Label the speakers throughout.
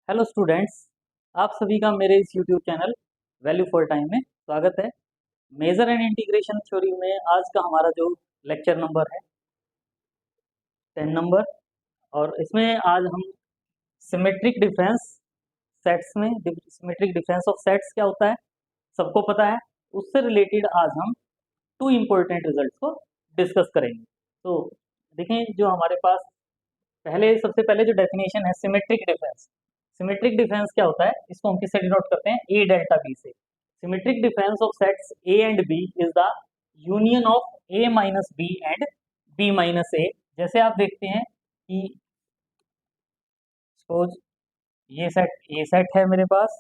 Speaker 1: Hello students, आप सभी का मेरे इस YouTube channel value for time में स्वागत है। मेजर एंड इंटीग्रेशन थ्योरी में आज का हमारा जो लेक्चर नंबर है 10 नंबर, और इसमें आज हम सिमेट्रिक डिफरेंस सेट्स में सिमेट्रिक डिफरेंस ऑफ सेट्स क्या होता है सबको पता है। उससे रिलेटेड आज हम टू इम्पोर्टेंट रिजल्ट्स को डिस्कस करेंगे। तो देखें, जो हमारे पास सबसे पहले जो डेफिनेशन है सिमेट्रिक डिफरेंस। सिमेट्रिक डिफरेंस क्या होता है, इसको हम किससे डिनोट करते हैं? ए डेल्टा बी से। Symmetric difference of sets A and B is the union of A minus B and B minus A. जैसे आप देखते हैं कि सपोज ये सेट ए सेट है मेरे पास,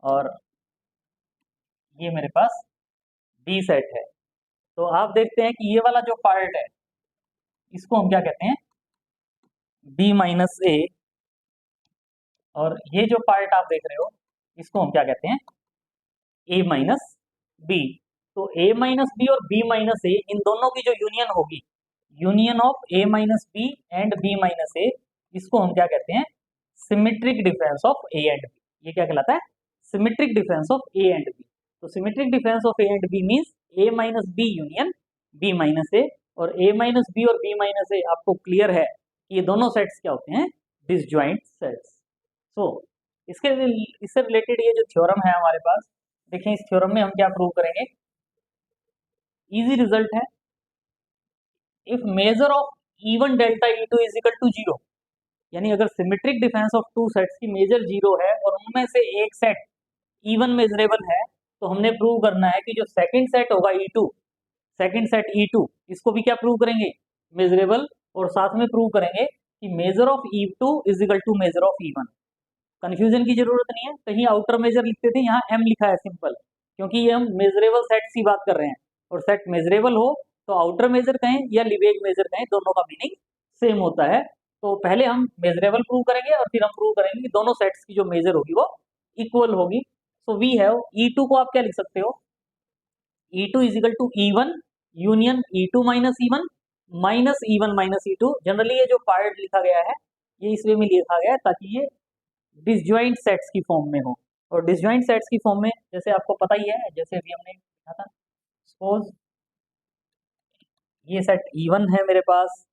Speaker 1: और ये मेरे पास बी सेट है। तो आप देखते हैं कि ये वाला जो पार्ट है इसको हम क्या कहते हैं? B minus A. और ये जो पार्ट आप देख रहे हो इसको हम क्या कहते हैं? A minus B. तो ए माइनस बी और बी माइनस ए, इन दोनों की जो यूनियन होगी, union of A minus B and B minus A, इसको हम क्या कहते हैं? Symmetric difference of A and B. ये क्या कहलाता है? Symmetric difference of A and B. तो symmetric difference of A and B means A minus B union B minus A. और ए माइनस बी और बी माइनस ए आपको clear है कि ये दोनों सेट्स क्या होते हैं? Disjoint sets. सो इसके इससे रिलेटेड ये जो थ्योरम है हमारे पास, देखिए इस थ्योरम में हम क्या प्रूव करेंगे? इजी रिजल्ट है। If measure of even delta E two is equal to zero, यानी अगर symmetric difference of two sets की मेजर जीरो है और उनमें से एक सेट इवन मेजरेबल है, तो हमने प्रूव करना है कि जो सेकंड सेट होगा E two, second set E two, इसको भी क्या प्रूव करेंगे? मेजरेबल। और साथ में प्रूव करेंगे कि measure of E two is equal to measure of E one. Confusion की जरूरत नहीं है, कहीं आउटर मेजर लिखते थे, यहाँ एम लिखा है सिंपल, क्योंकि ये हम मेजरेबल सेट्स की बात कर रहे हैं। और सेट मेजरेबल हो तो आउटर मेजर कहें या लिवेज मेजर कहें, दोनों का मीनिंग सेम होता है। तो पहले हम मेजरेबल प्रूव करेंगे और फिर हम प्रूव करेंगे कि दोनों सेट्स की जो मेजर होगी वो इक्वल होगी। So we have E two को आप क्या लिख सकते हो? E two is equal to E one union E two minus E one minus E one minus E two. Generally ये जो पार्ट लिखा गया है ये इस वे में लिखा गया है ताकि ये डिसजॉइंट सेट्स की फॉर्म में हो। और डिसजॉइंट सेट्स की फॉर्म में जैसे आपको पता ही है, जैसे अभी हमने लिखा था, सपोज ये सेट E1 है मेरे पास,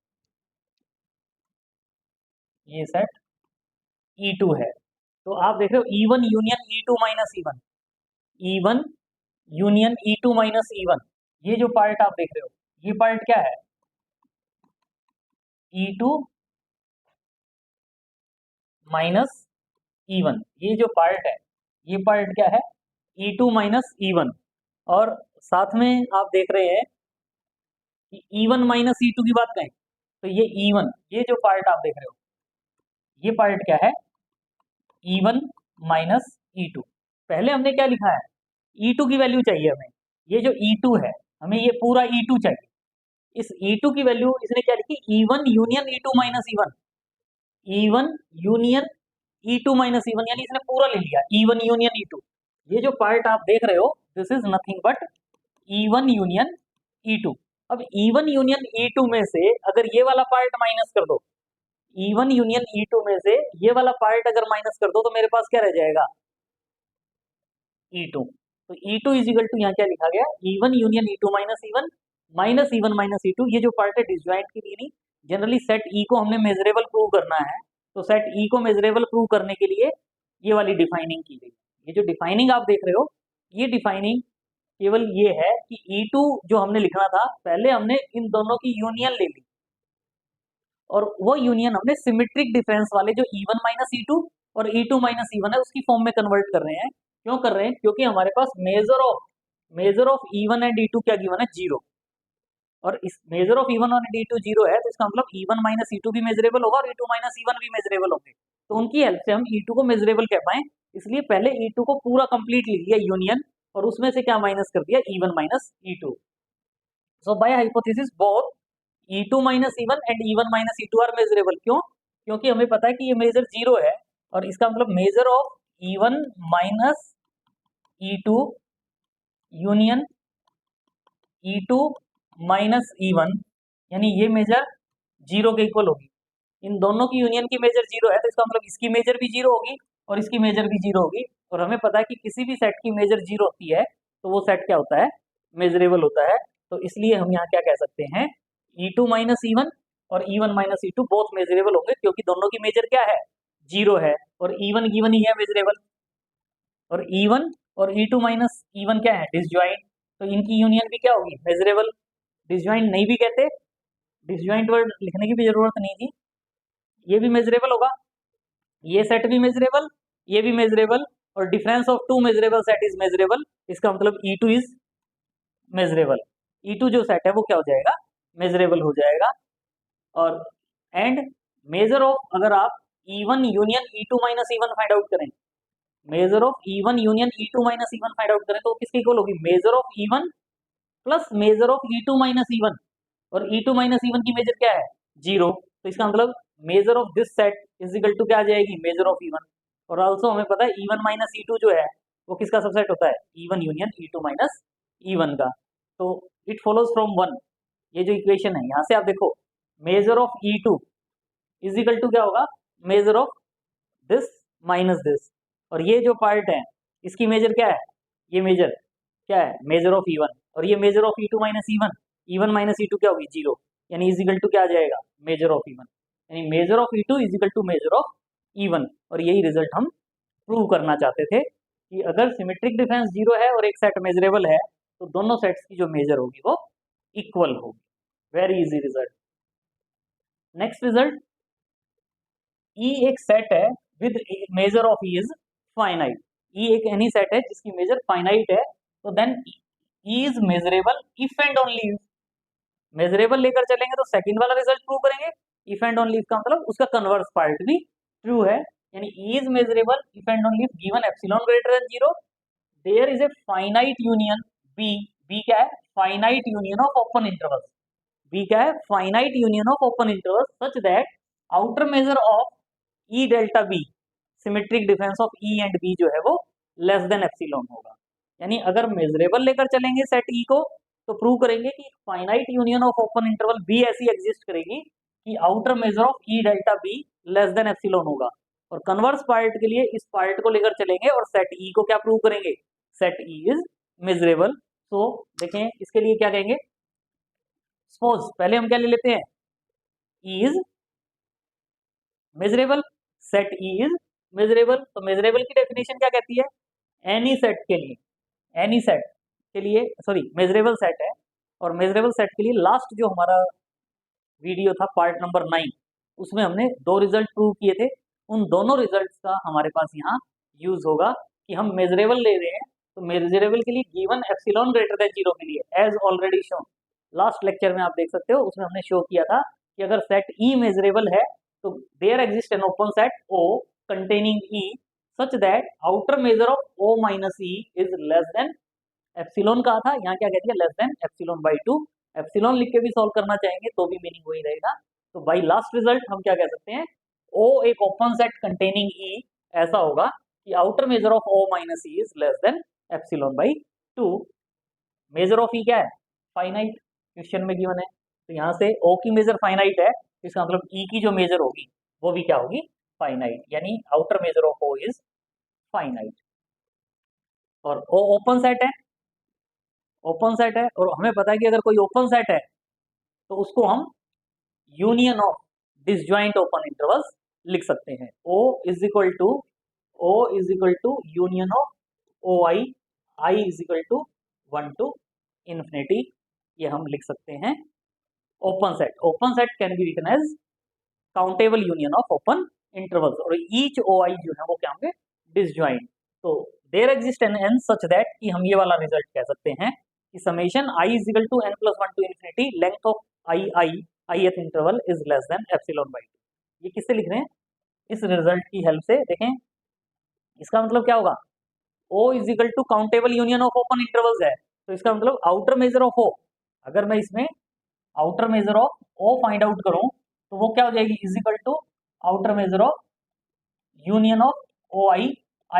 Speaker 1: ये सेट E2 है। तो आप देख रहे हो E1 union E2 minus E1, E1 union E2 minus E1। ये जो पार्ट आप देख रहे हो ये पार्ट क्या है? E2 minus E1। ये जो पार्ट है ये पार्ट क्या है? E2 minus E1। और साथ में आप देख रहे हैं कि E1 माइनस E2 की बात करें तो ये E1, ये जो पार्ट आप देख रहे हो ये पार्ट क्या है? E1 minus E2। पहले हमने क्या लिखा है? E2 की वैल्यू चाहिए हमें। ये जो E2 है हमें ये पूरा E2 चाहिए। इस E2 की वैल्यू इसने क्या लिखी? E1 union E2 minus E1। E1 union E2 minus E1, यानी इसने पूरा ले लिया E1 यूनियन E2। ये जो पार्ट आप देख रहे हो this is nothing but E1 union E2। अब E1 यूनियन E2 में से अगर ये वाला पार्ट माइनस कर दो, E1 यूनियन E2 में से ये वाला पार्ट अगर माइनस कर दो तो मेरे पास क्या रह जाएगा? E2। तो E2 इज इक्वल टू यहाँ क्या लिखा गया? E1 union E2 minus E1 minus E1 minus E2। ये जो पार्ट है डिसजॉइंट की मीनिंग, जनरली सेट E को हमने मेजरेबल प्रूव करना है, तो सेट E को मेजरेबल प्रूव करने के लिए ये वाली डिफाइनिंग की गई। ये जो डिफाइनिंग आप देख रहे हो ये डिफाइनिंग केवल ये है कि E2 जो हमने लिखना था, पहले हमने इन दोनों की यूनियन ले ली और वो यूनियन हमने सिमेट्रिक डिफरेंस वाले जो E1 माइनस E2 और E2 माइनस E1 है उसकी फॉर्म में कन्वर्ट कर रहे हैं। क्यों कर रहे हैं? क्योंकि हमारे पास major of E1 and E2 क्या गिवन है? जीरो। और इस मेजर ऑफ E1 और E2 जीरो है, तो इसका मतलब E1 माइनस E2 भी मेजरेबल होगा और E2 माइनस E1 भी मेजरेबल होंगे। तो उनकी हेल्प से हम E2 को मेजरेबल कह पाए, इसलिए पहले E2 को पूरा कंप्लीट लिख लिया यूनियन, और उसमें से क्या माइनस कर दिया? E1 minus E2। So by hypothesis both E2 minus E1 and E1 minus E2 are measurable. क्यों? क्योंकि हमें पता है कि ये मेजर जीरो है, और इसका मतलब measure of E1 minus E2 union E2 minus E1, यानी ये मेजर जीरो के इक्वल होगी। इन दोनों की यूनियन की मेजर जीरो है, तो इसका मतलब इसकी मेजर भी जीरो होगी और इसकी मेजर भी जीरो होगी, और हमें पता है कि किसी भी सेट की मेजर जीरो होती है तो वो सेट क्या होता है, मेजरेबल होता है। तो इसलिए हम यहाँ क्या कह सकते हैं, E2 माइनस E1 और E1 minus E2 both measurable होंगे, क्योंकि दोनों की मेजर क्या है, जीरो है, और E1 गिवन ही है मेजरेबल, और E1 और E2 माइनस E1 क्या है, डिसजॉइंट, तो इनकी यूनियन भी क्या होगी, मेजरेबल। डिसजॉइंट नहीं भी कहते, डिसजॉइंट वर्ड लिखने की भी जरूरत नहीं थी, ये भी मेजरेबल होगा, ये सेट भी मेजरेबल, ये भी मेजरेबल, और difference of two measurable set is measurable, इसका मतलब E2 इज मेजरेबल। E2 जो सेट है वो क्या हो जाएगा, मेजरेबल हो जाएगा। और एंड मेजर ऑफ, अगर आप E1 union E2 minus E1 find out करें, measure of E1 union E2 minus E1 find out करें तो किसके इक्वल होगी, measure of E1 plus measure of E2 minus E1, और E2 माइनस E1 की major क्या है, जीरो, तो इसका मतलब measure of this set is equal to क्या आ जाएगी, मेजर ऑफ E1। और ऑल्सो हमें पता है E1 माइनस E2 जो है वो किसका सबसेट होता है, E1 union E2 minus E1 का। तो इट फॉलोज फ्रॉम वन, ये जो इक्वेशन है यहाँ से आप देखो, measure of E2 is equal to क्या होगा, measure of this minus this, और ये जो पार्ट है इसकी मेजर क्या है, ये मेजर क्या है, मेजर ऑफ E1, और ये major of E2 minus E1, E1 minus E2 क्या होगी, जीरो, यानी इज इक्वल टू क्या आ जाएगा, मेजर ऑफ E1, यानी measure of E2 is equal to measure of E1। और यही रिजल्ट हम प्रूव करना चाहते थे कि अगर सिमेट्रिक डिफरेंस जीरो है और एक सेट मेजरेबल है तो दोनों सेट्स की जो मेजर होगी वो इक्वल होगी। Very easy result. Next result, E एक सेट है with measure of E is finite, E एक एनी सेट है जिसकी मेजर फाइनाइट है, तो then E is measurable if and only if, measurable लेकर चलेंगे तो सेकंड वाला रिजल्ट प्रूव करेंगे, इफ एंड ओनली इफ का मतलब उसका कन्वर्स पार्ट भी ट्रू है, यानी E is measurable if and only if given epsilon greater than zero, there is a finite union B, B क्या है, finite union of open intervals, B क्या है, finite union of open intervals such that outer measure of E delta B, symmetric difference of E and B जो है वो less than epsilon होगा। यानी अगर मेजरेबल लेकर चलेंगे सेट E को तो प्रूव करेंगे कि finite union of open interval B ऐसी एग्जिस्ट करेगी कि outer measure of E delta B less than epsilon होगा। और कन्वर्स पार्ट के लिए इस पार्ट को लेकर चलेंगे और सेट E को क्या प्रूव करेंगे, सेट E इज मेजरेबल। तो देखें इसके लिए क्या कहेंगे, सपोज पहले हम क्या ले लेते हैं, E is measurable, set E is measurable, तो मेजरेबल की डेफिनेशन क्या कहती है, एनी सेट के लिए, एनी सेट के लिए, सॉरी मेजरेबल सेट है, और मेजरेबल सेट के लिए लास्ट जो हमारा वीडियो था पार्ट नंबर 9, उसमें हमने दो रिजल्ट प्रूव किए थे, उन दोनों रिजल्ट्स का हमारे पास यहाँ यूज होगा कि हम मेजरेबल ले रहे हैं, तो मेजरेबल के लिए given epsilon greater than zero के लिए as already shown, last lecture में आप देख सकते हो, उसमें हमने शो किया था कि अगर सेट E मेजरेबल है तो there exist an open set O containing E such that outer measure of O minus E is less than epsilon कहा था, यहाँ क्या कहती है, less than epsilon by to, epsilon लिख के भी सॉल्व करना चाहेंगे तो भी मीनिंग वही रहेगा। तो बाई लास्ट रिजल्ट हम क्या कह सकते हैं, O एक ओपन सेट कंटेनिंग E ऐसा होगा कि outer measure of O minus E is less than epsilon by to. Measure of E क्या है, फाइनाइट, क्वेश्चन में गिवन है, तो यहाँ से O की मेजर फाइनाइट है, इसका मतलब E की जो मेजर होगी वो भी क्या होगी, फाइनाइट, यानी outer measure of O is finite. और O ओपन सेट है, ओपन सेट है, और हमें पता है कि अगर कोई ओपन सेट है तो उसको हम union of disjoint open intervals लिख सकते हैं, O is equal to, O is equal to union of O i is equal to 1 to infinity, ये हम लिख सकते हैं open set. Open set can be written as countable union of open intervals, और each O i जो है वो क्या होंगे, डिसजॉइंट। तो there exist an n such that कि हम ये वाला रिजल्ट कह सकते हैं कि summation I is equal to n plus 1 to infinity length of I eth interval is less than epsilon by two. ये किससे लिख रहे हैं, इस रिजल्ट की हेल्प से। देखें इसका मतलब क्या होगा, O is equal to countable union of open intervals है, तो इसका मतलब आउटर मेजर ऑफ O, अगर मैं इसमें outer measure of O find out करूं तो वो क्या हो जाएगी, is equal to outer measure of union of O i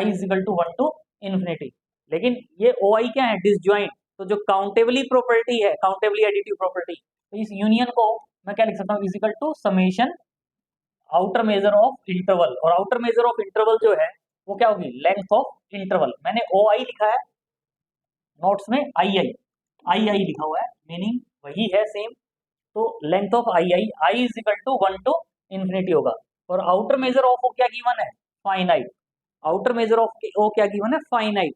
Speaker 1: is equal to 1 to infinity. लेकिन ये ओ आई क्या है, डिसजॉइंट, तो जो काउंटेबली प्रॉपर्टी है, काउंटेबली एडिटिव प्रॉपर्टी, तो इस यूनियन को मैं क्या लिख सकता हूँ, is equal to summation outer measure of interval, और आउटर मेजर ऑफ इंटरवल जो है वो क्या होगी, लेंथ ऑफ इंटरवल। मैंने ओ आई लिखा है नोट्स में, आई आई लिखा हुआ है, मीनिंग वही है सेम। तो length of I is equal to 1 to infinity होगा। और आउटर मेजर ऑफ ओ क्या गिवन है, finite. Outer measure of O क्या गिवन है, फाइनाइट।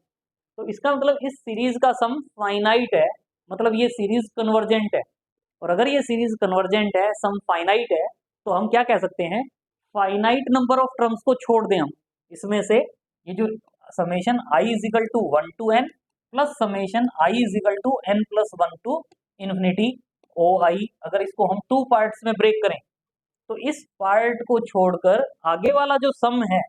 Speaker 1: तो इसका मतलब इस सीरीज का सम फाइनाइट है, मतलब ये सीरीज कन्वर्जेंट है। और अगर ये सीरीज कन्वर्जेंट है, सम फाइनाइट है, तो हम क्या कह सकते हैं, फाइनाइट नंबर ऑफ टर्म्स को छोड़ दें हम इसमें से, ये जो summation I is equal to 1 to N plus summation I is equal to N plus 1 to infinity O I, अगर इसको हम टू पार्ट्स में ब्रेक करें, तो इस पार्ट को छोड़कर आगे वाला जो सम है,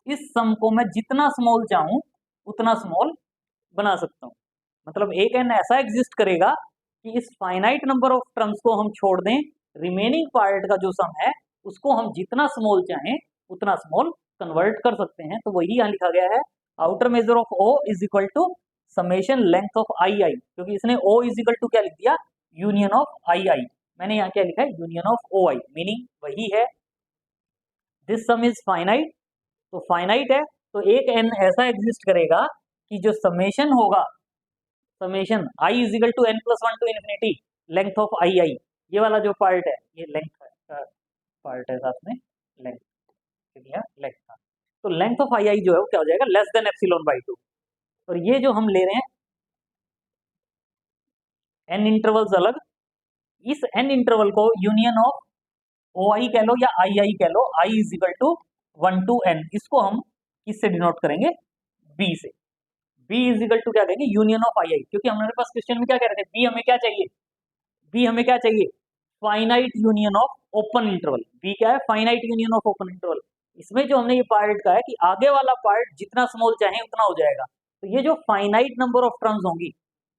Speaker 1: इस सम को मैं जितना स्मॉल चाहूं उतना स्मॉल बना सकता हूं। मतलब एक एन ऐसा एग्जिस्ट करेगा कि इस फाइनाइट नंबर ऑफ टर्म्स को हम छोड़ दें, रिमेनिंग पार्ट का जो सम है उसको हम जितना स्मॉल चाहें उतना स्मॉल कन्वर्ट कर सकते हैं। तो वही यहाँ लिखा गया है, outer measure of O is equal to summation length of I I, क्योंकि इसने ओ इज इक्वल टू क्या लिख दिया, यूनियन ऑफ आई आई। मैंने यहाँ क्या लिखा है, union of O i, meaning वही है। दिस सम इज फाइनाइट, तो फाइनाइट है, तो एक एन ऐसा एग्जिस्ट करेगा कि जो समेशन होगा, summation I is equal to N plus 1 to infinity length of I I, ये वाला जो पार्ट है, ये लेंथ का पार्ट है, साथ में लेंथ दिया, लेंथ का। तो लेंथ ऑफ आई आई जो है वो क्या हो जाएगा, लेस देन एप्सिलॉन बाई 2। और ये जो हम ले रहे हैं एन इंटरवल्स अलग, इस एन इंटरवल को यूनियन ऑफ ओ आई कह लो या आई आई कह लो, I is equal to 1 to N, इसको हम किससे डिनोट करेंगे, बी से। बी इज इक्वल टू क्या कहेंगे, यूनियन ऑफ आई आई, क्योंकि हमारे पास क्वेश्चन में क्या कह रहे थे, बी हमें क्या चाहिए, बी हमें क्या चाहिए, finite union of open interval. B क्या है, finite union of open interval. इसमें जो हमने ये पार्ट का है कि आगे वाला पार्ट जितना स्मॉल चाहे उतना हो जाएगा। तो ये जो फाइनाइट नंबर ऑफ टर्म्स होंगी,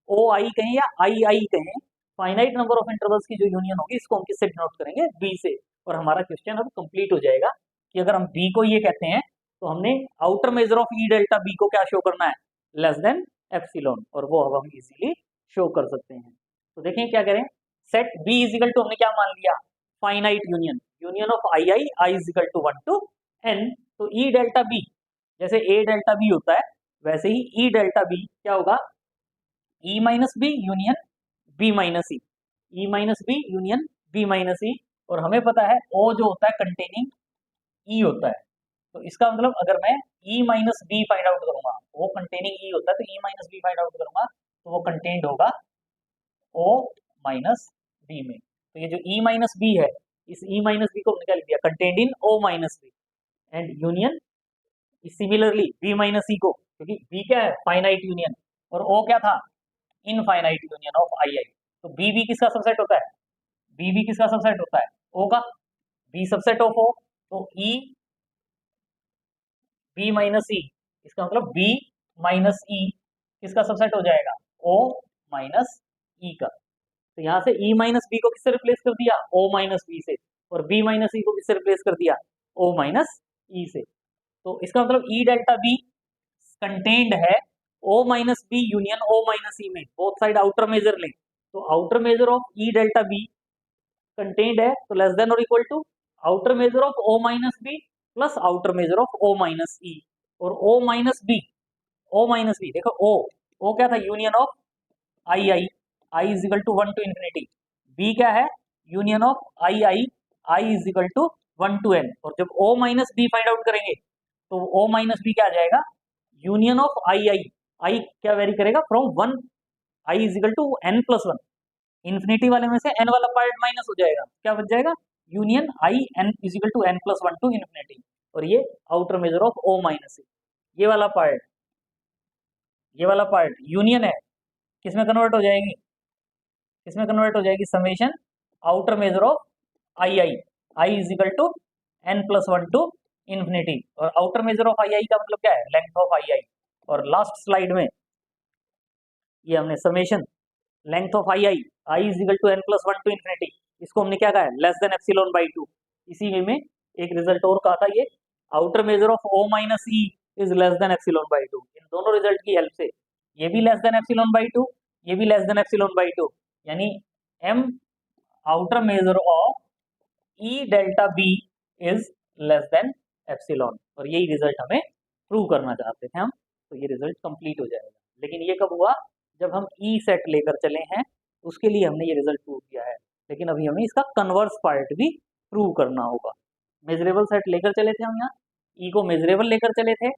Speaker 1: ओ आई कहें या आई आई कहें, फाइनाइट नंबर ऑफ इंटरवल्स की जो यूनियन होगी, इसको हम किससे डिनोट करेंगे, बी से। और हमारा क्वेश्चन अब कंप्लीट हो जाएगा कि अगर हम बी को ये कहते हैं, तो हमने outer measure of E delta B को क्या शो करना है, लेस देन एप्सिलॉन, और वो अब हम इजीली शो कर सकते हैं। तो देखें क्या करें, set B is equal to हमने क्या मान लिया, finite union, union of I I, I is equal to 1 to n. तो ई डेल्टा बी, जैसे ए डेल्टा बी होता है वैसे ही ई डेल्टा बी क्या होगा, E minus B union B minus E, E minus B union B minus E. और हमें पता है ओ जो होता है कंटेनिंग ई होता है, तो इसका मतलब अगर मैं ई माइनस बी फाइंड आउट करूंगा, ओ कंटेनिंग ई होता है, तो ई माइनस बी फाइंड आउट करूंगा तो वो कंटेन्ड होगा ओ माइनस बी में। तो ये जो ई माइनस बी है, इस ई माइनस बी को हमने क्या लिख दिया, contained in O minus B, and union similarly B minus E को, क्योंकि बी क्या है, फाइनाइट यूनियन, और ओ क्या था, इनफाइनाइट यूनियन ऑफ आई आई। तो बी भी किसका सबसेट होता है, बी भी किसका सबसेट होता है, ओ का। बी सबसेट ऑफ ओ, तो ई बी माइनस ई, इसका मतलब बी माइनस ई किसका सबसेट हो जाएगा, ओ माइनस ई का। तो यहाँ से ई माइनस बी को किससे रिप्लेस कर दिया, ओ माइनस बी से, और बी माइनस ई को किससे रिप्लेस कर दिया, ओ माइनस ई से। तो इसका मतलब ई डेल्टा बी कंटेन्ड है O minus B union O minus E में, बोथ साइड आउटर मेजर लें, तो outer measure of E delta B contained है, तो लेस देन और equal to outer measure of O minus B plus outer measure of O minus E. और O minus B देखो, O क्या था, union of I I, I is equal to 1 to infinity. B क्या है, union of I I, I is equal to 1 to n. और जब O minus B find out करेंगे, तो ओ माइनस बी क्या आ जाएगा, यूनियन ऑफ आई आई, आई क्या vary करेगा from 1, i is equal to N plus 1, infinity वाले में से एन वाला पार्ट माइनस हो जाएगा, क्या बच जाएगा, union I n is equal to N plus 1 to infinity. और ये outer measure of O minus है, ये वाला पार्ट, ये वाला पार्ट यूनियन है, किसमें कन्वर्ट हो जाएगी, किसमें कन्वर्ट हो जाएगी, summation outer measure of I I, I is equal to N plus 1 to infinity. और outer measure of I i का मतलब क्या है, लेंथ ऑफ आई आई। और लास्ट स्लाइड में ये हमने summation length of I I, I is equal to N plus 1 to infinity, इसको हमने क्या कहा है, लेस देन एप्सिलॉन बाई 2। इसी वे में एक रिजल्ट और कहा था, ये outer measure of O minus E is less than epsilon by 2। इन दोनों रिजल्ट की हेल्प से ये भी लेस देन एप्सिलॉन बाई 2, ये भी लेस देन एप्सिलॉन बाई 2, यानी M outer measure of E delta B is less than epsilon. और यही रिजल्ट हमें प्रूव करना चाहते थे हम, तो ये रिजल्ट कंप्लीट हो जाएगा। लेकिन ये कब हुआ, जब हम ई सेट लेकर चले हैं, उसके लिए हमने ये रिजल्ट प्रूव किया है। लेकिन अभी हमें इसका कन्वर्स पार्ट भी प्रूव करना होगा। मेजरेबल सेट लेकर चले थे हम यहाँ, ई को मेजरेबल लेकर चले थे,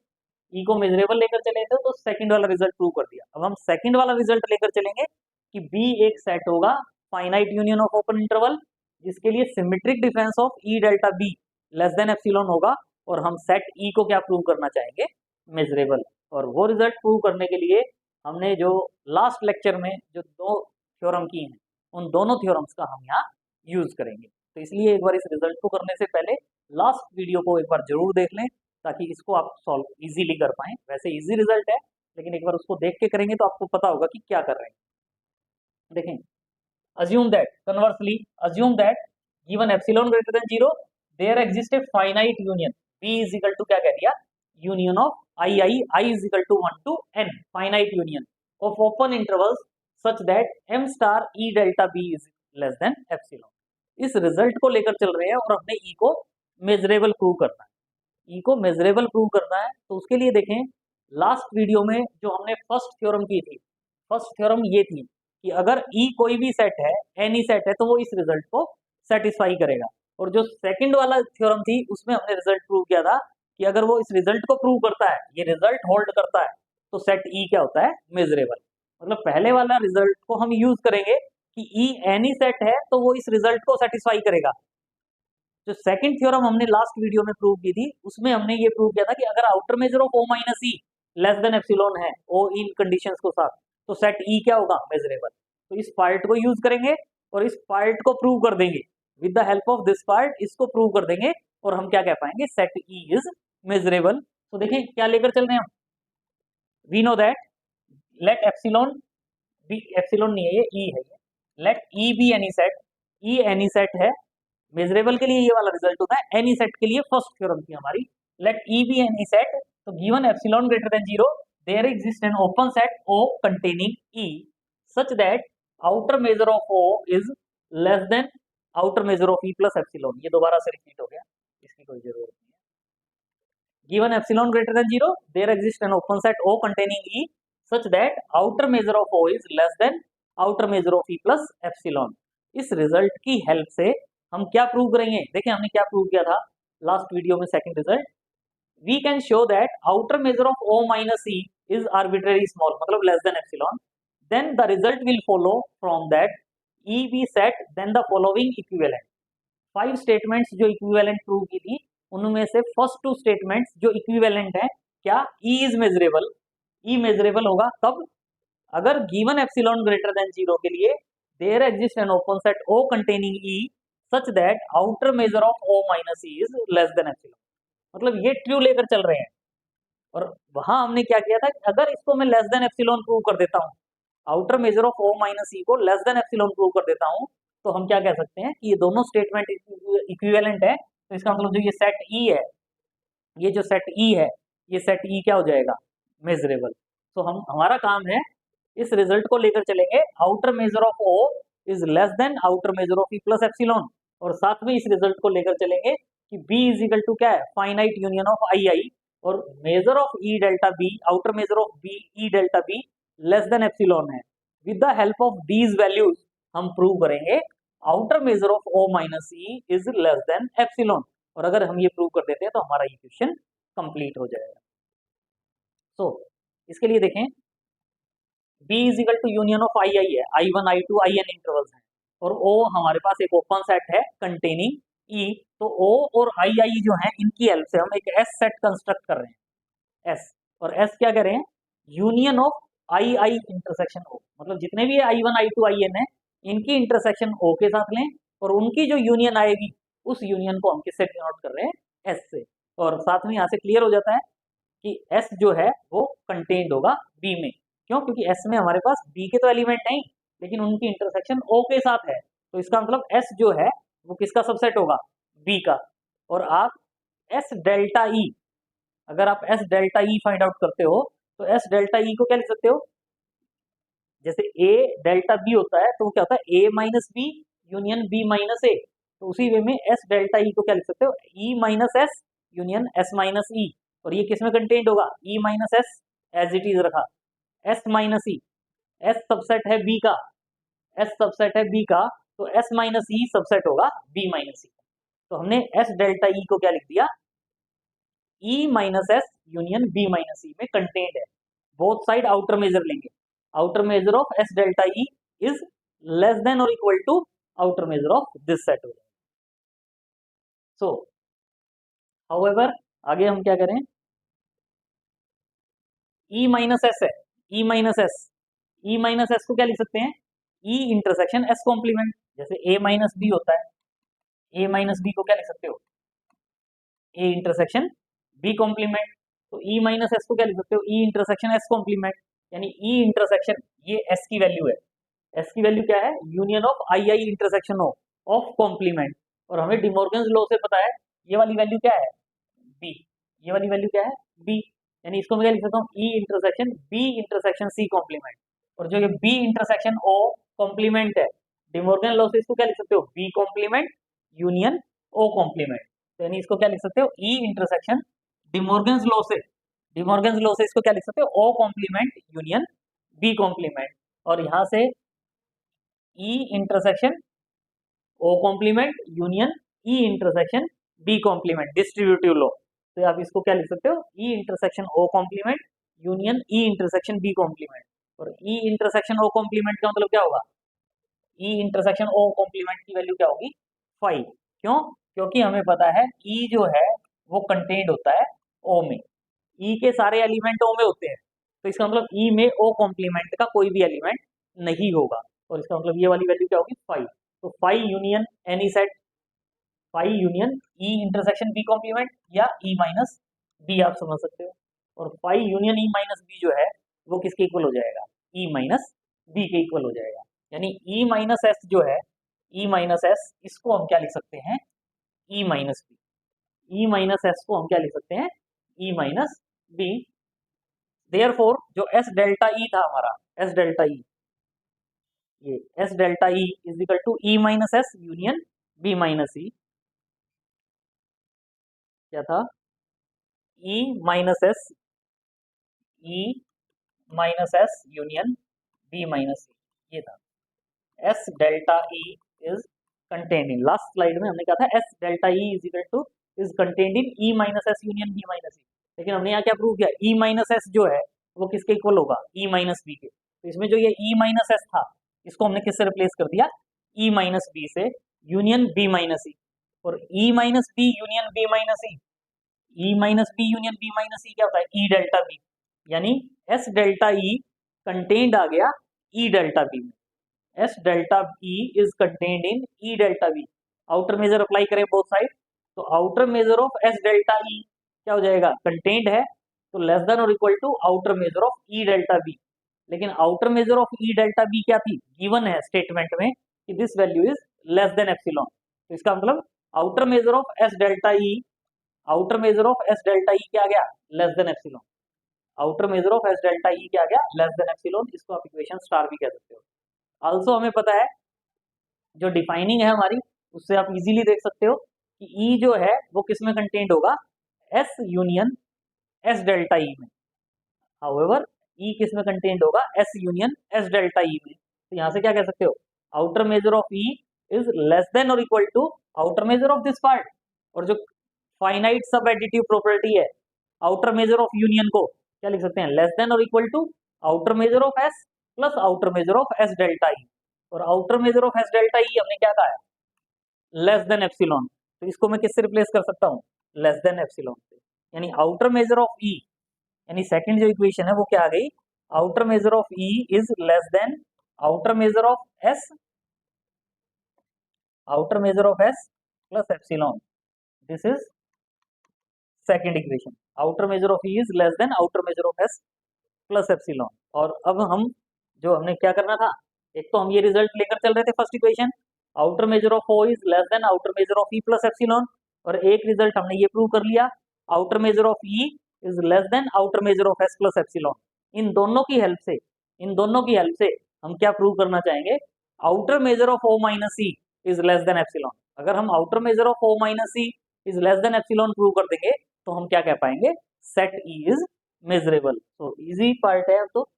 Speaker 1: ई को मेजरेबल लेकर चले थे, तो सेकंड वाला रिजल्ट प्रूव कर दिया। अब हम सेकंड वाला रिजल्ट लेकर चलेंगे कि बी एक सेट होगा finite union of open interval, जिसके लिए symmetric difference of E delta B less than epsilon होगा, और हम सेट ई को क्या प्रूव करना चाहेंगे, मेजरेबल। और वो रिजल्ट प्रूव करने के लिए हमने जो लास्ट लेक्चर में जो दो थ्योरम की हैं, उन दोनों थ्योरम्स का हम यहाँ यूज करेंगे। तो इसलिए एक बार इस रिजल्ट को करने से पहले लास्ट वीडियो को एक बार जरूर देख लें, ताकि इसको आप सॉल्व इजीली कर पाएं। वैसे इजी रिजल्ट है, लेकिन एक बार उसको देख के करेंगे तो आपको पता होगा कि क्या कर रहे हैं। देखें, assume that conversely assume that given epsilon greater than 0 there exists a finite union, b is equal to क्या कह दिया, union of I is equal to 1 to n, finite union of open intervals such that m star e delta b is less than epsilon। इस result को लेकर चल रहे हैं और हमने ई को मेजरेबल प्रूव करना है। ई को मेजरेबल प्रूव करना है, तो उसके लिए देखें, लास्ट वीडियो में जो हमने फर्स्ट थ्योरम की थी, फर्स्ट थ्योरम ये थी कि अगर ई कोई भी सेट है, एनी सेट है, तो वो इस रिजल्ट को सेटिस्फाई करेगा। और जो सेकंड वाला थ्योरम थी, उसमें हमने रिजल्ट प्रूव किया था कि अगर वो इस रिजल्ट को प्रूव करता है, ये रिजल्ट होल्ड करता है, तो सेट ई क्या होता है, मेजरेबल। मतलब पहले वाला रिजल्ट को हम यूज करेंगे कि ई एनी सेट है तो वो इस रिजल्ट को सेटिस्फाई करेगा। जो सेकंड थ्योरम हमने लास्ट वीडियो में प्रूव की थी, उसमें हमने ये प्रूव किया था कि अगर outer measure of O minus E less than epsilon है, ओ इन कंडीशंस को साथ, तो सेट ई क्या होगा, मेजरेबल। तो इस पार्ट को यूज करेंगे और इस पार्ट को प्रूव कर देंगे। With the help of this part इसको प्रूव कर देंगे और हम क्या कह पाएंगे, सेट ई इज मेजरेबल। तो देखें क्या लेकर चल रहे हैं हम, we know that let epsilon B, epsilon नहीं है ये, ई है ये, let E be any set, E any set है, मेजरेबल के लिए ये वाला रिजल्ट होता है, एनी सेट के लिए फर्स्ट थ्योरम थी हमारी, let E be any set, तो given epsilon greater than 0 there exist an open set O containing E such that outer measure of O is less than outer measure of E plus epsilon. ये दोबारा से repeat हो गया, इसकी कोई जरूरत नहीं है। Given epsilon greater than 0 there exist an open set O containing E such that outer measure of O is less than outer measure of E plus epsilon. इस रिजल्ट की हेल्प से हम क्या प्रूव करेंगे, देखिए हमने क्या प्रूव किया था लास्ट वीडियो में, second result, we can show that outer measure of O minus E is arbitrary small, मतलब less than epsilon, then the result will follow from that E be set then the following equivalent. 5 statements जो equivalent prove की थी, उनमें से first 2 statements जो equivalent है, क्या, ई is measurable, E measurable होगा कब, अगर गिवन एप्सिलॉन ग्रेटर देन 0 के लिए there exist an open set O containing E such that outer measure of O minus E is less than epsilon. मतलब ये ट्रू लेकर चल रहे हैं, और वहां हमने क्या किया था कि अगर इसको मैं लेस देन एप्सिलॉन प्रूव कर देता हूँ, outer measure of O minus E को लेस देन एप्सिलॉन प्रूव कर देता हूँ, तो हम क्या कह सकते हैं कि ये दोनों स्टेटमेंट इक्विवेलेंट है। तो इसका मतलब जो ये सेट ई है, ये जो सेट ई है, ये सेट ई क्या हो जाएगा, मेजरेबल। तो हम, हमारा काम है, इस रिजल्ट को लेकर चलेंगे, outer measure of O is less than outer measure of E plus epsilon, और साथ में इस रिजल्ट को लेकर चलेंगे कि B इज इक्वल टू क्या है, फाइनाइट यूनियन ऑफ आई, और measure of E delta B, outer measure of B E delta B less than epsilon है। With the help of these values हम प्रूव करेंगे outer measure of O minus E is less than epsilon, और अगर हम ये prove कर देते हैं तो हमारा इक्वेशन कंप्लीट हो जाएगा। तो इसके लिए देखें, B is equal to union of I है, I1 I2 IN इंटरवल्स हैं, और O हमारे पास एक ओपन सेट है कंटेनिंग E, तो O और I जो है, इनकी हेल्प से हम एक S सेट कंस्ट्रक्ट कर रहे हैं, S, और S क्या कर रहे हैं, union of I intersection O, मतलब जितने भी I1 I2 IN है, इनकी इंटरसेक्शन O के साथ लें, और उनकी जो यूनियन आएगी, उस यूनियन को हम किससे डिनोट कर रहे हैं, S से। और साथ में यहाँ से क्लियर हो जाता है कि S जो है वो कंटेन्ड होगा B में, क्यों, क्योंकि S में हमारे पास B के तो एलिमेंट नहीं, लेकिन उनकी इंटरसेक्शन O के साथ है, तो इसका मतलब S जो है वो किसका सबसेट होगा, B का। और आप S डेल्टा E, अगर आप S delta E find out करते हो, तो S डेल्टा E को क्या लिख सकते हो, जैसे A डेल्टा B होता है, तो वो क्या होता है, A minus B union B minus A, तो उसी वे में S डेल्टा E को क्या लिख सकते हो, E माइनस S यूनियन S माइनस E, और ये किस में कंटेंट होगा, E minus S as it is रखा, S minus E, S subset है बी का, एस सबसेट है बी का, तो एस माइनस ई सबसेट होगा बी माइनस ई। तो हमने एस डेल्टा ई को क्या लिख दिया, E minus S union B minus E में कंटेंट है। बोथ साइड आउटर मेजर लेंगे, outer measure of S delta E is less than और equal to outer measure of this set हो जाएगा। सो हाउएवर आगे हम क्या करें, ई माइनस एस है, ई minus S, E minus S को क्या लिख सकते हैं, ई इंटरसेक्शन एस कॉम्प्लीमेंट, जैसे ए माइनस बी होता है, ए माइनस बी को क्या लिख सकते हो, ए इंटरसेक्शन बी कॉम्प्लीमेंट। तो ई माइनस एस को क्या लिख सकते हो, ई इंटरसेक्शन एस कॉम्प्लीमेंट, यानी ई इंटरसेक्शन, ये एस की वैल्यू है, एस की वैल्यू क्या है, union of I i intersection of complement. और हमें डिमॉर्गन्स लॉ से पता है ये वाली वैल्यू क्या है, बी, ये वाली वैल्यू क्या है, बी, यानी इसको मैं क्या लिख सकता हूँ, E intersection B intersection C complement. और जो ये बी इंटरसेक्शन ओ कॉम्प्लीमेंट है, डिमॉर्गन लॉ से इसको क्या लिख सकते हो, B complement union O complement. तो यानी इसको क्या लिख सकते हो, ई इंटरसेक्शन डिमॉर्गन्स लॉ से, डिमॉर्गन्स लॉ से इसको क्या लिख सकते हो, O complement union B complement. और यहाँ से E intersection O complement union E intersection B complement, distributive law. तो आप इसको क्या लिख सकते हो, E intersection O complement union E intersection B complement. और ई इंटरसेक्शन ओ कॉम्प्लीमेंट का मतलब क्या होगा, ई इंटरसेक्शन ओ कॉम्प्लीमेंट की वैल्यू क्या होगी, 5। क्यों, क्योंकि हमें पता है ई जो है वो कंटेंट होता है ओ में, ई के सारे एलिमेंट ओ में होते हैं, तो इसका मतलब ई में ओ कॉम्प्लीमेंट का कोई भी एलिमेंट नहीं होगा। और इसका मतलब ये वाली वैल्यू क्या होगी, 5। तो 5 union any set, 5 union E intersection B complement या ई माइनस बी आप समझ सकते हो। और 5 यूनियन ई माइनस बी जो है वो किसके इक्वल हो जाएगा, ई माइनस बी के इक्वल हो जाएगा। यानी ई माइनस एस जो है, ई माइनस एस, इसको हम क्या लिख सकते हैं, E minus B, E minus S को हम क्या लिख सकते हैं, ई माइनस बी। देयरफॉर जो एस डेल्टा ई था हमारा, एस डेल्टा ई, ये S delta E is equal to E minus S union B minus E, क्या था, E minus S, E minus S union B minus E, ये था S delta E is contained in, last slide में हमने कहा था S delta E is equal to is contained in E minus S union B minus E, लेकिन हमने यहाँ क्या प्रूव किया, ई माइनस एस जो है वो किसके इक्वल होगा, ई माइनस बी के। तो इसमें जो ये ई माइनस एस था इसको हमने किससे रिप्लेस कर दिया, ई माइनस बी से यूनियन बी माइनस ई। और E minus B union B minus E, E minus B union B minus E क्या होता है, ई डेल्टा बी, यानी एस डेल्टा ई कंटेन्ड आ गया ई डेल्टा बी में, S delta E is contained in E delta B. Outer measure apply करें both side, तो outer measure of S delta E क्या हो जाएगा, कंटेन्ड है, तो लेस देन और equal to outer measure of E delta B. लेकिन outer measure of E delta B क्या थी, गिवन है स्टेटमेंट में कि this value is less than epsilon. तो इसका मतलब outer measure of S delta E, outer measure of S delta E क्या आ गया, less than epsilon, outer measure of S delta E क्या आ गया, लेस देन एप्सिलॉन। इसको आप इक्वेशन स्टार भी कह सकते हो। आल्सो हमें पता है जो डिफाइनिंग है हमारी, उससे आप इजीली देख सकते हो कि ई जो है वो किस में कंटेंट होगा, S union S delta E में। हाउएवर ई किस में कंटेंट होगा, S union S delta E में। तो यहाँ से क्या कह सकते हो, outer measure of E is less than और equal to outer measure of this part. और जो फाइनाइट सब एडिटिव प्रॉपर्टी है, आउटर मेजर ऑफ यूनियन को क्या लिख सकते हैं, लेस देन और equal to outer measure of S plus outer measure of S delta E. और outer measure of S delta E हमने क्या कहा है, लेस देन एप्सिलॉन। तो इसको मैं किससे रिप्लेस कर सकता हूँ, लेस देन एप्सिलॉन से। यानी आउटर मेजर ऑफ ई, यानी सेकंड जो इक्वेशन है वो क्या आ गई, outer measure of E is less than outer measure of S, outer measure of S plus epsilon. This is second equation, outer measure of E is less than outer measure of S plus epsilon. और अब हम जो हमने क्या करना था, एक तो हम ये रिजल्ट लेकर चल रहे थे first equation, outer measure of O is less than outer measure of E plus epsilon. और एक रिजल्ट हमने ये प्रूव कर लिया, outer measure of E is less than outer measure of S plus epsilon. इन दोनों की हेल्प से, इन दोनों की हेल्प से हम क्या प्रूव करना चाहेंगे, outer measure of O minus E is less than epsilon. अगर हम outer measure of O minus E is less than epsilon prove कर देंगे तो हम क्या कह पाएंगे, सेट ई इज मेजरेबल। तो इजी पार्ट है। अब तो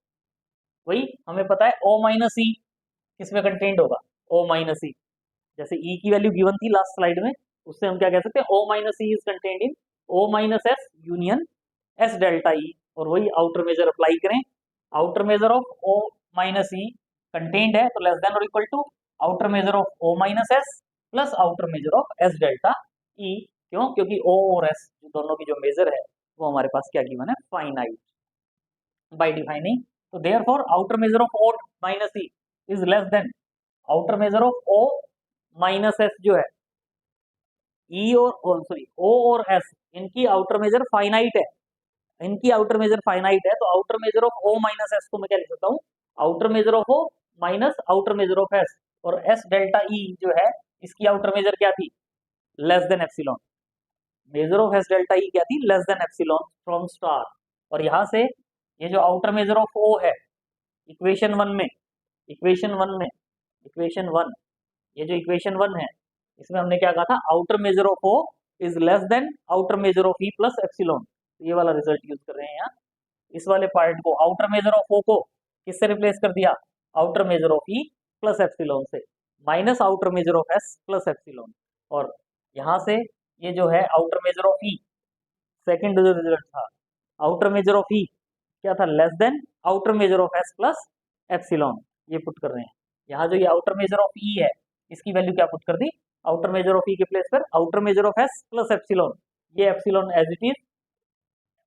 Speaker 1: वही हमें पता है ओ माइनस ई किस में कंटेंट होगा, ओ माइनस ई। जैसे ई की वैल्यू गिवन थी लास्ट स्लाइड में, उससे हम क्या कह सकते हैं, O minus E is contained in O minus S union S delta E. और वही आउटर मेजर अप्लाई करें, outer measure of O minus E contained है तो लेस देन और equal to outer measure of O minus S plus outer measure of S delta E. क्यों? क्योंकि ओ और S दोनों की जो मेजर है वो हमारे पास क्या गिवन है, फाइनाइट बाय डिफाइनिंग। तो therefore outer measure of O minus E is less than outer measure of O minus S जो है, ई और सॉरी ओ और एस इनकी आउटर मेजर फाइनाइट है, इनकी आउटर मेजर फाइनाइट है। तो outer measure of O minus S को मैं क्या लिख सकता हूँ, outer measure of O minus outer measure of S. और एस डेल्टा ई जो है इसकी आउटर मेजर क्या थी, less than epsilon. Measure of S delta E क्या थी, less than epsilon from star. और यहाँ से ये जो आउटर मेजर ऑफ ओ है इक्वेशन वन में, इक्वेशन वन में, इक्वेशन वन, ये जो इक्वेशन वन है इसमें हमने क्या कहा था, outer measure of O is less than outer measure of E plus epsilon. ये वाला रिजल्ट यूज कर रहे हैं यहाँ। इस वाले पार्ट को आउटर मेजर ऑफ ओ को किससे रिप्लेस कर दिया, outer measure of E plus epsilon से, minus outer measure of S plus epsilon. और यहाँ से ये जो है outer measure of E, second जो रिजल्ट था आउटर मेजर ऑफ ई क्या था, less than outer measure of S plus epsilon, ये पुट कर रहे हैं। यहाँ जो ये आउटर मेजर ऑफ ई है इसकी वैल्यू क्या पुट कर दी, आउटर मेजर ऑफ ई के प्लेस पर outer measure of S plus epsilon. ये epsilon as it is,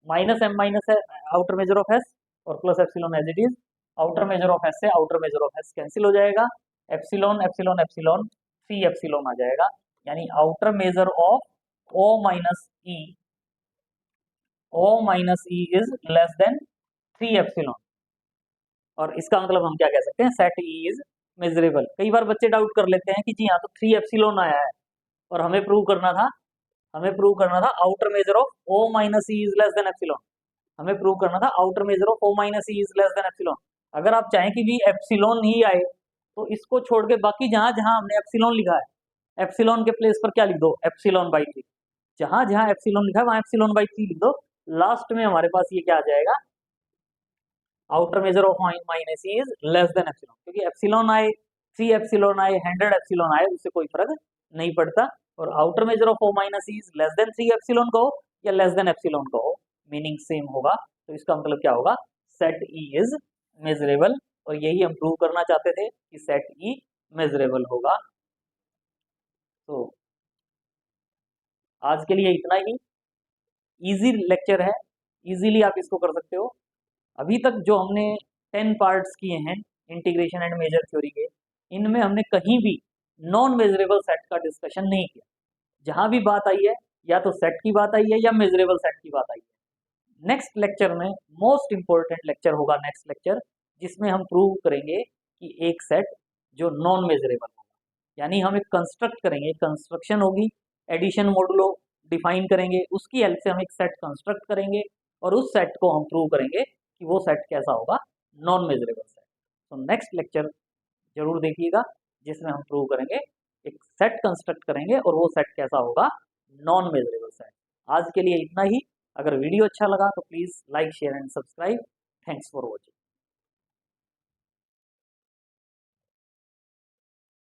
Speaker 1: minus M minus outer measure of S और plus epsilon as it is. Outer measure of S से outer measure of S cancel हो जाएगा, epsilon epsilon epsilon 3 epsilon आ जाएगा। यानी outer measure of O minus E, O minus E is less than 3 epsilon. और इसका मतलब हम क्या कह सकते हैं, सेट ई इज मेजरेबल। कई बार बच्चे डाउट कर लेते हैं कि जी हाँ तो 3 एप्सिलॉन आया है और हमें प्रूव करना था, हमें प्रूव करना था outer measure of O minus E is less than epsilon, हमें प्रूव करना था outer measure of O minus E is less than epsilon. अगर आप चाहें कि भी एप्सिलॉन ही आए तो इसको छोड़ के बाकी जहां जहां हमने एप्सिलॉन लिखा है एप्सिलॉन के प्लेस पर क्या लिख दो, एप्सिलॉन बाई 3। जहां जहां एप्सिलॉन लिखा है वहां एप्सिलॉन बाई 3 लिख दो। लास्ट में हमारे पास ये क्या आ जाएगा, outer measure of minus E is less than epsilon. क्योंकि एप्सिलॉन आए, 3 एप्सिलॉन आए, 100 एप्सिलॉन आए, उससे कोई फर्क नहीं पड़ता। और outer measure of O minus E is less than 3 epsilon कहो या लेस देन एप्सिलॉन कहो, मीनिंग सेम होगा। तो इसका मतलब क्या होगा, सेट ई इज मेजरेबल। और यही हम प्रूव करना चाहते थे कि सेट ई मेजरेबल होगा। तो आज के लिए इतना ही, इजी लेक्चर है, इजीली आप इसको कर सकते हो। अभी तक जो हमने 10 पार्ट्स किए हैं इंटीग्रेशन एंड मेजर थ्योरी के, इनमें हमने कहीं भी नॉन मेजरेबल सेट का डिस्कशन नहीं किया। जहां भी बात आई है या तो सेट की बात आई है या मेजरेबल सेट की बात आई है। नेक्स्ट लेक्चर में मोस्ट इंपॉर्टेंट लेक्चर होगा, नेक्स्ट लेक्चर, जिसमें हम प्रूव करेंगे कि एक सेट जो नॉन मेजरेबल होगा, यानी हम एक कंस्ट्रक्ट करेंगे, कंस्ट्रक्शन होगी, एडिशन मॉडुलो डिफाइन करेंगे, उसकी हेल्प से हम एक सेट कंस्ट्रक्ट करेंगे और उस सेट को हम प्रूव करेंगे कि वो सेट कैसा होगा, नॉन मेजरेबल सेट। तो नेक्स्ट लेक्चर जरूर देखिएगा जिसमें हम प्रूव करेंगे, एक सेट कंस्ट्रक्ट करेंगे और वो सेट कैसा होगा, नॉन मेजरेबल सेट। आज के लिए इतना ही। अगर वीडियो अच्छा लगा तो please like share and subscribe. Thanks for watching.